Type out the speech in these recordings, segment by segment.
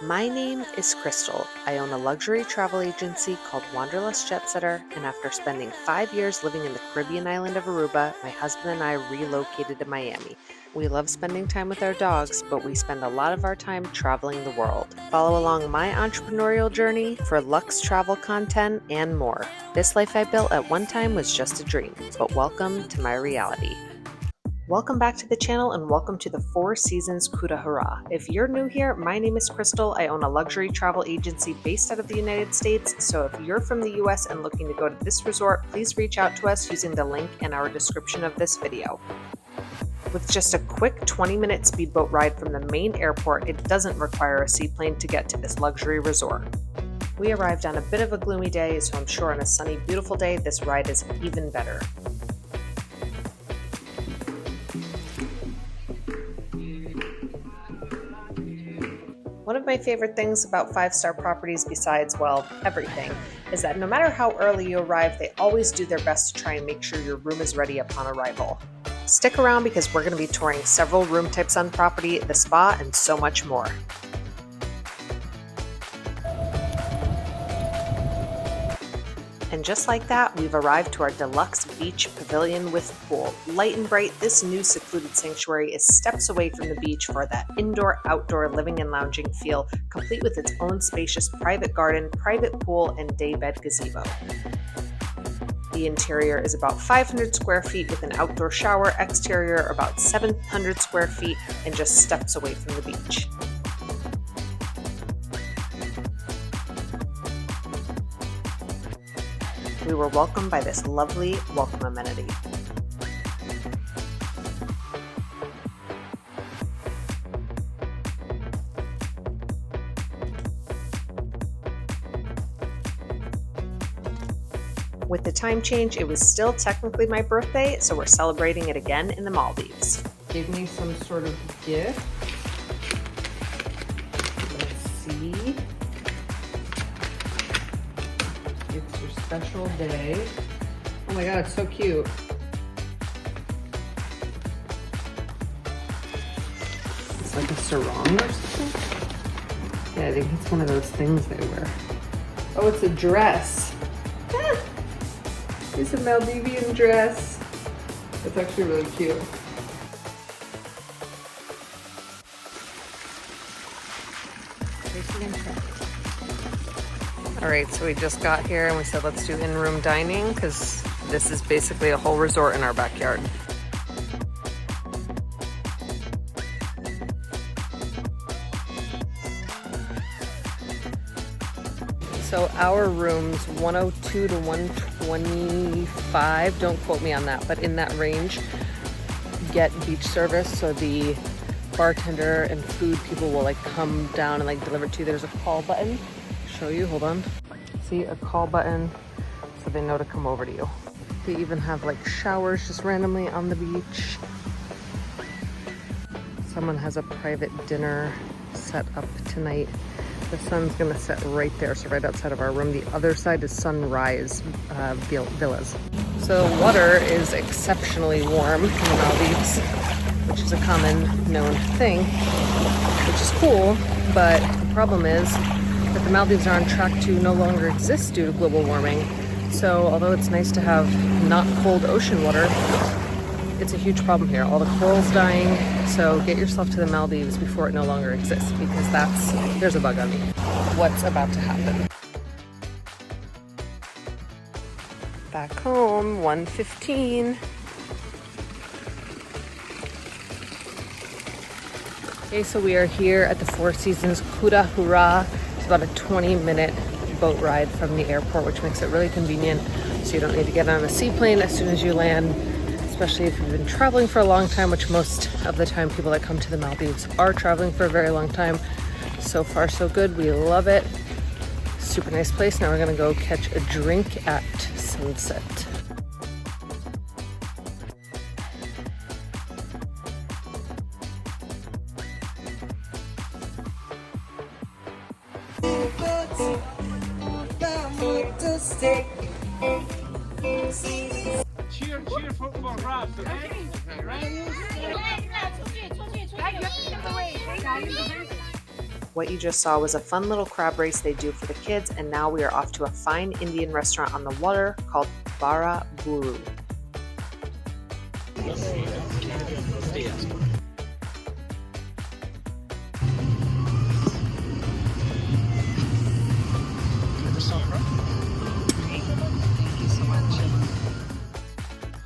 My name is Crystal. I own a luxury travel agency called Wanderlust Jetsetter, and after spending 5 years living in the Caribbean island of Aruba, my husband and I relocated to Miami. We love spending time with our dogs, but we spend a lot of our time traveling the world. Follow along my entrepreneurial journey for luxe travel content and more. This life I built at one time was just a dream, but welcome to my reality. Welcome back to the channel and welcome to the Four Seasons Kuda Hurra. If you're new here, my name is Crystal. I own a luxury travel agency based out of the United States. So if you're from the US and looking to go to this resort, please reach out to us using the link in our description of this video. With just a quick 20-minute speedboat ride from the main airport, it doesn't require a seaplane to get to this luxury resort. We arrived on a bit of a gloomy day, so I'm sure on a sunny, beautiful day, this ride is even better. One of my favorite things about 5-star properties besides, well, everything, is that no matter how early you arrive, they always do their best to try and make sure your room is ready upon arrival. Stick around because we're going to be touring several room types on property, the spa, and so much more. And just like that, we've arrived to our deluxe beach pavilion with pool. Light and bright, this new secluded sanctuary is steps away from the beach for that indoor-outdoor living and lounging feel, complete with its own spacious private garden, private pool, and daybed gazebo. The interior is about 500 square feet with an outdoor shower, exterior about 700 square feet, and just steps away from the beach. We were welcomed by this lovely welcome amenity. With the time change, it was still technically my birthday, so we're celebrating it again in the Maldives. Gave me some sort of gift. Let's see. It's your special day. Oh my god, it's so cute. It's like a sarong or something. Yeah, I think it's one of those things they wear. Oh, it's a dress. Ah, it's a Maldivian dress. It's actually really cute. All right, so we just got here and we said let's do in-room dining because this is basically a whole resort in our backyard. So our rooms 102 to 125, don't quote me on that, but in that range, get beach service. So the bartender and food people will like come down and like deliver to you. There's a call button. Show you, hold on. See, a call button so they know to come over to you. They even have like showers just randomly on the beach. Someone has a private dinner set up tonight. The sun's gonna set right there, so right outside of our room. The other side is sunrise villas. So water is exceptionally warm in the Maldives, which is a common known thing, which is cool, but the problem is that the Maldives are on track to no longer exist due to global warming. So although it's nice to have not cold ocean water, it's a huge problem here. All the coral's dying, so get yourself to the Maldives before it no longer exists, because there's a bug on me. What's about to happen? Back home, 1:15. Okay, so we are here at the Four Seasons Kuda Hurra. It's about a 20-minute boat ride from the airport, which makes it really convenient. So you don't need to get on a seaplane as soon as you land, especially if you've been traveling for a long time, which most of the time people that come to the Maldives are traveling for a very long time. So far, so good. We love it. Super nice place. Now we're gonna go catch a drink at sunset. Cheer for Hurra, okay? Right? What you just saw was a fun little crab race they do for the kids, and now we are off to a fine Indian restaurant on the water called Bara Buru.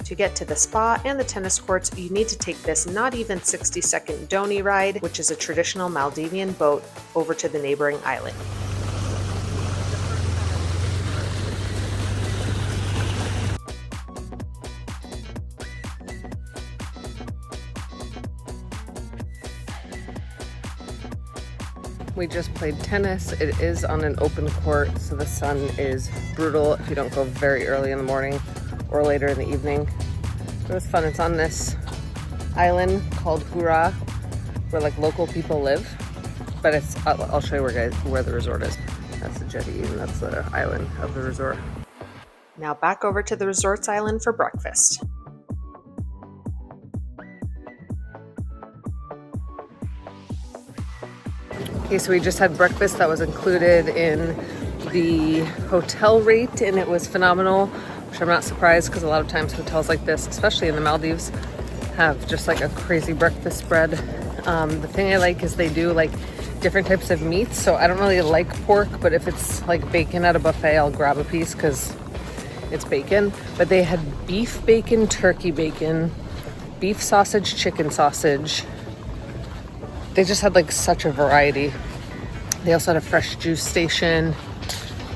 To get to the spa and the tennis courts, you need to take this not even 60-second dhoni ride, which is a traditional Maldivian boat, over to the neighboring island. We just played tennis. It is on an open court, so the sun is brutal if you don't go very early in the morning or later in the evening. It was fun. It's on this island called Hurra, where like local people live. But it's, I'll show you where the resort is. That's the jetty and that's the island of the resort. Now back over to the resort's island for breakfast. Okay, so we just had breakfast that was included in the hotel rate, and it was phenomenal, which I'm not surprised because a lot of times hotels like this, especially in the Maldives, have just like a crazy breakfast spread. The thing I like is they do like different types of meats, so I don't really like pork, but if it's like bacon at a buffet, I'll grab a piece because it's bacon. But they had beef bacon, turkey bacon, beef sausage, chicken sausage. They just had like such a variety. They also had a fresh juice station.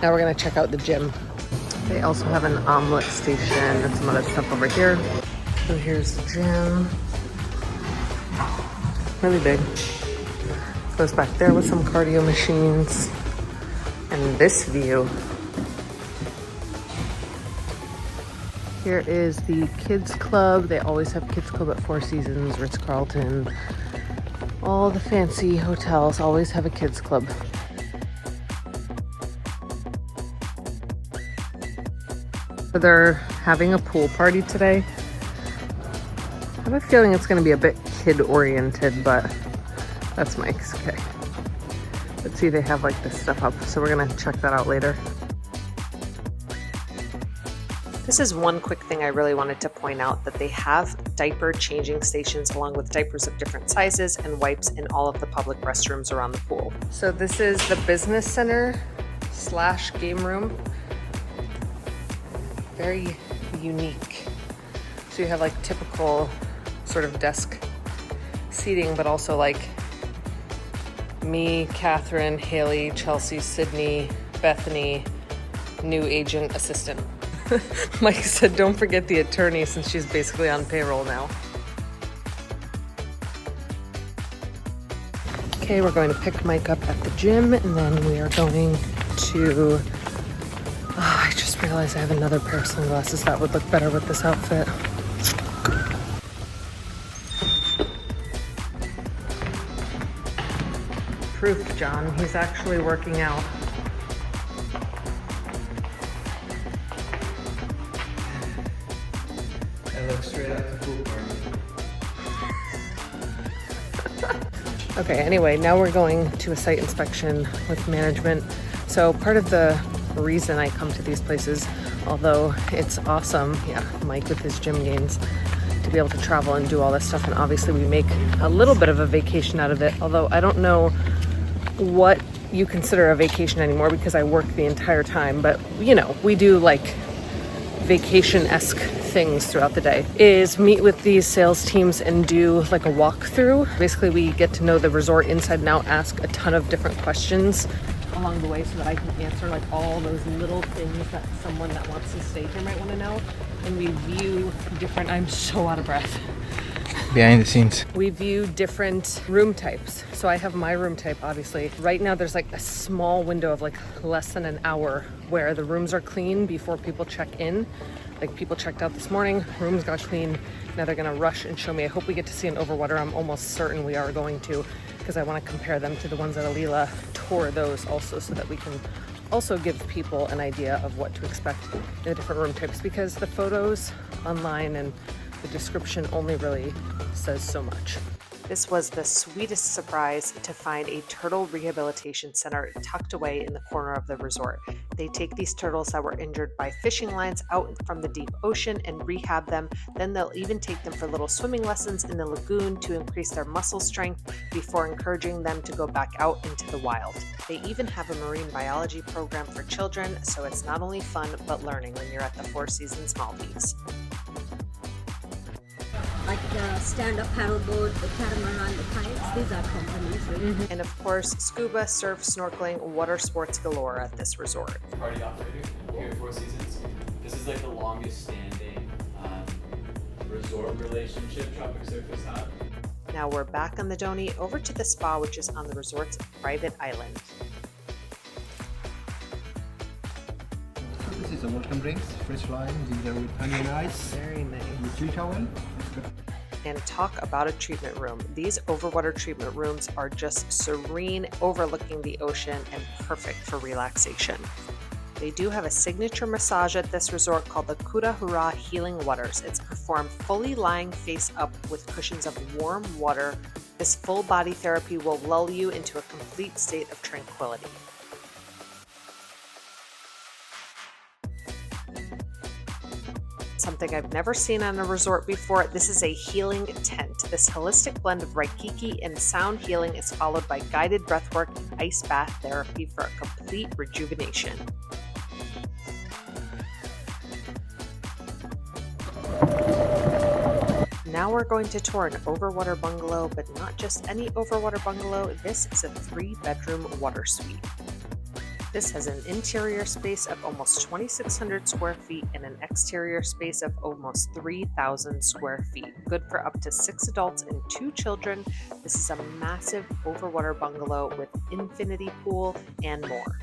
Now we're gonna check out the gym. They also have an omelet station and some other stuff over here. So here's the gym. Really big. Goes back there with some cardio machines. And this view. Here is the kids club. They always have kids club at Four Seasons, Ritz-Carlton. All the fancy hotels always have a kids club. They're having a pool party today. I have a feeling it's going to be a bit kid-oriented, but that's Mike's. Okay. Let's see, they have like this stuff up, so we're going to check that out later. This is one quick thing I really wanted to point out, that they have diaper changing stations along with diapers of different sizes and wipes in all of the public restrooms around the pool. So this is the business center / game room. Very unique. So you have like typical sort of desk seating, but also like me, Catherine, Haley, Chelsea, Sydney, Bethany, new agent assistant. Mike said, don't forget the attorney since she's basically on payroll now. Okay, we're going to pick Mike up at the gym and then we are going to... Oh, I just realized I have another pair of sunglasses that would look better with this outfit. Proof, John. He's actually working out. I look straight out the pool party. Okay, anyway, now we're going to a site inspection with management. So part of the reason I come to these places, although it's awesome, yeah, Mike with his gym gains, to be able to travel and do all this stuff, and obviously we make a little bit of a vacation out of it, although I don't know what you consider a vacation anymore because I work the entire time, but you know, we do like vacation-esque things throughout the day, is meet with these sales teams and do like a walkthrough. Basically, we get to know the resort inside and out, ask a ton of different questions along the way so that I can answer like all those little things that someone that wants to stay here might want to know. And we view different, I'm so out of breath. Behind the scenes. We view different room types. So I have my room type, obviously. Right now there's like a small window of like less than an hour where the rooms are clean before people check in. Like people checked out this morning, rooms got clean. Now they're gonna rush and show me. I hope we get to see an overwater. I'm almost certain we are going to, because I want to compare them to the ones that Alila tour those also, so that we can also give people an idea of what to expect in the different room types, because the photos online and the description only really says so much. This was the sweetest surprise to find a turtle rehabilitation center tucked away in the corner of the resort. They take these turtles that were injured by fishing lines out from the deep ocean and rehab them. Then they'll even take them for little swimming lessons in the lagoon to increase their muscle strength before encouraging them to go back out into the wild. They even have a marine biology program for children, so it's not only fun but learning when you're at the Four Seasons Maldives. Like the stand-up paddleboard, the catamaran, the kayaks, these are complimentary. And of course, scuba, surf, snorkeling, water sports galore at this resort. Party operator here at Four Seasons. This is like the longest standing resort relationship Tropic Surf has had. Now we're back on the Donny over to the spa, which is on the resort's private island. This is a welcome drinks, fresh lime, ginger with honey and ice, Very nice. with tree towel. And talk about a treatment room. These overwater treatment rooms are just serene, overlooking the ocean and perfect for relaxation. They do have a signature massage at this resort called the Kuda Hurra Healing Waters. It's performed fully lying face up with cushions of warm water. This full body therapy will lull you into a complete state of tranquility. Something I've never seen on a resort before. This is a healing tent. This holistic blend of Reiki and sound healing is followed by guided breathwork and ice bath therapy for a complete rejuvenation. Now we're going to tour an overwater bungalow, but not just any overwater bungalow. This is a 3-bedroom water suite. This has an interior space of almost 2,600 square feet and an exterior space of almost 3,000 square feet. Good for up to 6 adults and 2 children. This is a massive overwater bungalow with infinity pool and more.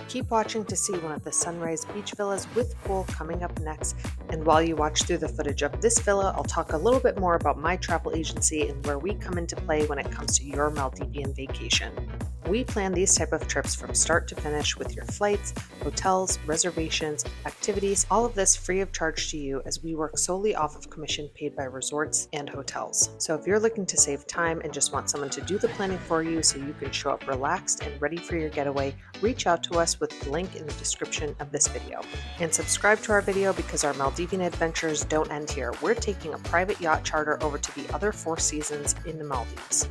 Keep watching to see one of the Sunrise Beach villas with pool coming up next. And while you watch through the footage of this villa, I'll talk a little bit more about my travel agency and where we come into play when it comes to your Maldivian vacation. We plan these type of trips from start to finish with your flights, hotels, reservations, activities, all of this free of charge to you as we work solely off of commission paid by resorts and hotels. So if you're looking to save time and just want someone to do the planning for you so you can show up relaxed and ready for your getaway, reach out to us with the link in the description of this video. And subscribe to our video because our Maldivian adventures don't end here. We're taking a private yacht charter over to the other 4 seasons in the Maldives.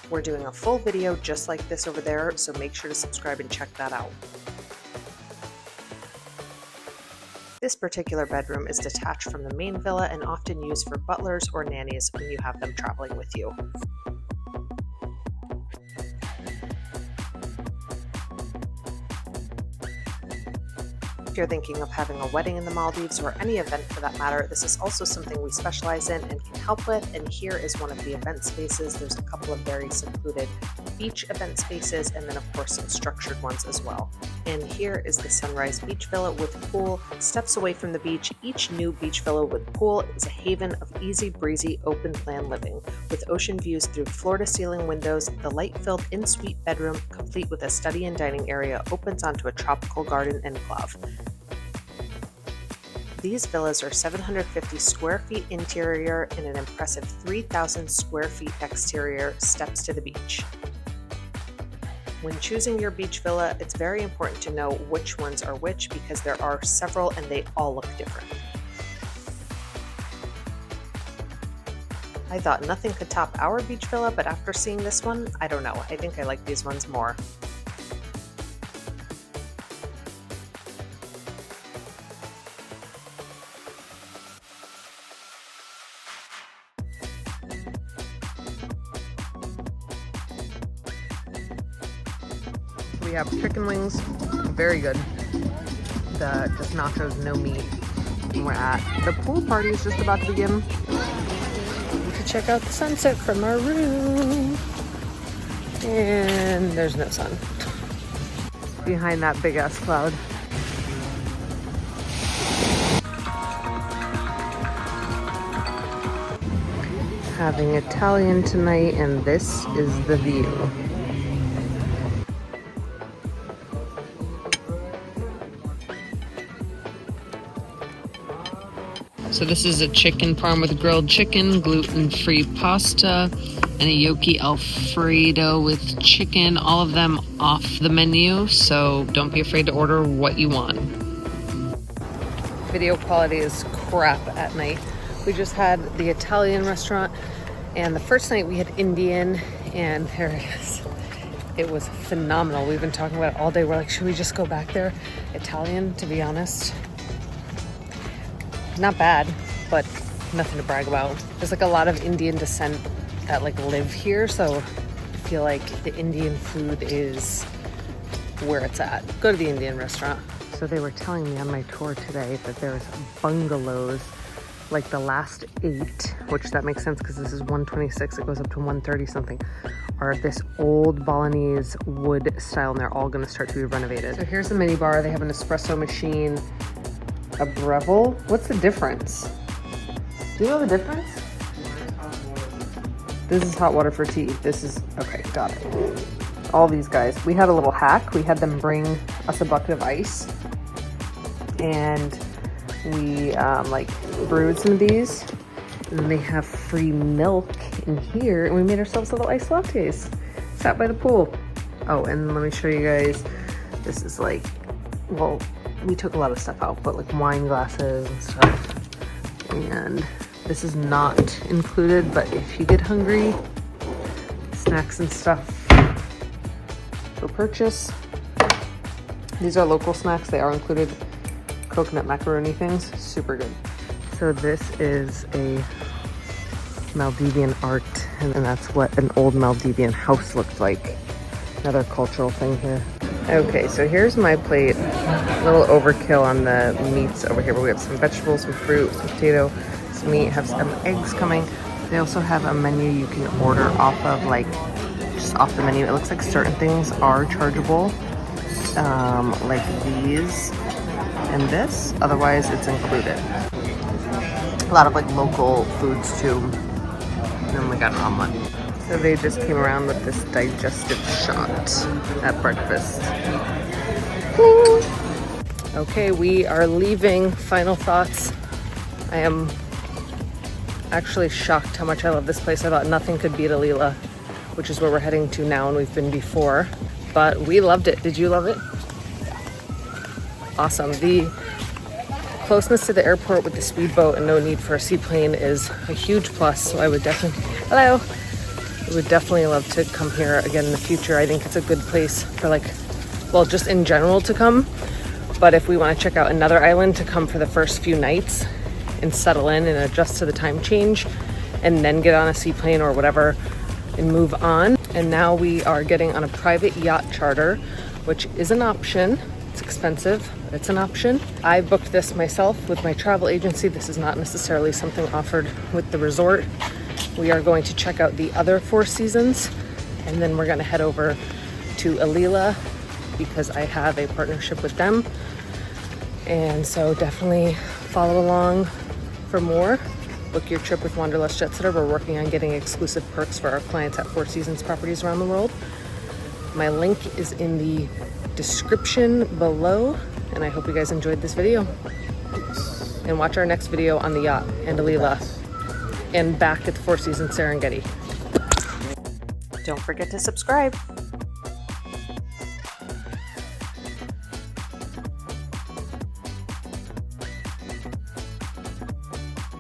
We're doing a full video just like this over there, so make sure to subscribe and check that out. This particular bedroom is detached from the main villa and often used for butlers or nannies when you have them traveling with you. If you're thinking of having a wedding in the Maldives or any event for that matter, this is also something we specialize in and can help with. And here is one of the event spaces. There's a couple of very secluded beach event spaces and then of course some structured ones as well. And here is the Sunrise Beach Villa with pool. Steps away from the beach, each new beach villa with pool is a haven of easy breezy open plan living. With ocean views through floor-to-ceiling windows, the light-filled in-suite bedroom, complete with a study and dining area, opens onto a tropical garden enclave. These villas are 750 square feet interior and an impressive 3,000 square feet exterior, steps to the beach. When choosing your beach villa, it's very important to know which ones are which because there are several and they all look different. I thought nothing could top our beach villa, but after seeing this one, I don't know. I think I like these ones more. We have chicken wings, very good. The just nachos, no meat. And we're at the pool party is just about to begin. To check out the sunset from our room. And there's no sun. Behind that big ass cloud. Having Italian tonight, and this is the view. So this is a chicken parm with grilled chicken, gluten-free pasta, and a gnocchi Alfredo with chicken, all of them off the menu, so don't be afraid to order what you want. Video quality is crap at night. We just had the Italian restaurant, and the first night we had Indian, and there it is. It was phenomenal. We've been talking about it all day. We're like, should we just go back there? Italian, to be honest, not bad, but nothing to brag about. There's like a lot of Indian descent that like live here, so I feel like the Indian food is where it's at. Go to the Indian restaurant. So they were telling me on my tour today that there's bungalows, like the last 8, which that makes sense because this is 126, it goes up to 130 something, are this old Balinese wood style, and they're all going to start to be renovated. So here's the mini bar. They have an espresso machine, a Breville. What's the difference? Do you know the difference? This is hot water for tea. This is, okay, got it. All these guys. We had a little hack. We had them bring us a bucket of ice, and we like brewed some of these, and then they have free milk in here, and we made ourselves little iced lattes. Sat by the pool. Oh, and let me show you guys. This is like, well, we took a lot of stuff out, but like wine glasses and stuff. And this is not included, but if you get hungry, snacks and stuff for purchase. These are local snacks. They are included. Coconut macaroni things, super good. So this is a Maldivian art, and that's what an old Maldivian house looked like. Another cultural thing here. Okay, so here's my plate. A little overkill on the meats over here, but we have some vegetables, some fruit, some potato, some meat, have some eggs coming. They also have a menu you can order off of, like just off the menu. It looks like certain things are chargeable, like these and this, otherwise it's included. A lot of like local foods too. And then we got an omelet. So they just came around with this digestive shot at breakfast. Ding. Okay, we are leaving. Final thoughts. I am actually shocked how much I love this place. I thought nothing could beat Alila, which is where we're heading to now, and we've been before. But we loved it. Did you love it? Awesome. The closeness to the airport with the speedboat and no need for a seaplane is a huge plus. So I would definitely, I would definitely love to come here again in the future. I think it's a good place for like, well, just in general to come. But if we want to check out another island, to come for the first few nights and settle in and adjust to the time change, and then get on a seaplane or whatever and move on. And now we are getting on a private yacht charter, which is an option. It's expensive, but it's an option. I booked this myself with my travel agency. This is not necessarily something offered with the resort. We are going to check out the other 4 seasons, and then we're going to head over to Alila because I have a partnership with them. And so definitely follow along for more. Book your trip with Wanderlust Jet Sitter. We're working on getting exclusive perks for our clients at 4 Seasons properties around the world. My link is in the description below, and I hope you guys enjoyed this video. And watch our next video on the yacht and Alila and back at the 4 Seasons Serengeti. Don't forget to subscribe.